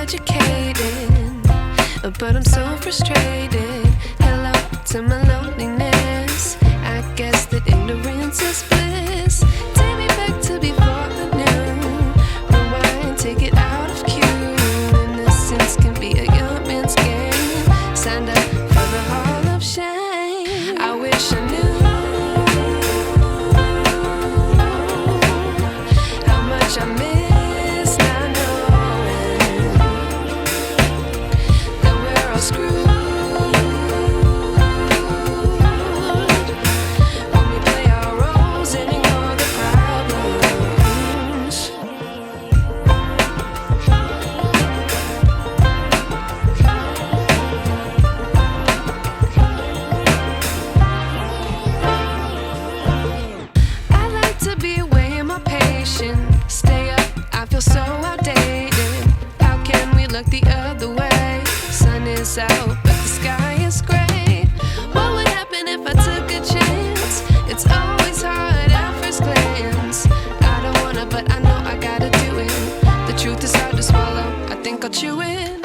educated, but I'm so frustrated. Hello to my loneliness. I guess that ignorance is bliss. Take me back to before I knew. Rewind, take it out of cue. Innocence can be a young man's game. Signed up for the hall of shame. I wish I knew how much I miss not knowing that we're all screwed. Stay up, I feel so outdated. How can we look the other way? Sun is out, but the sky is gray. What would happen if I took a chance? It's always hard at first glance. I don't wanna, but I know I gotta do it. The truth is hard to swallow, I think I'll chew it.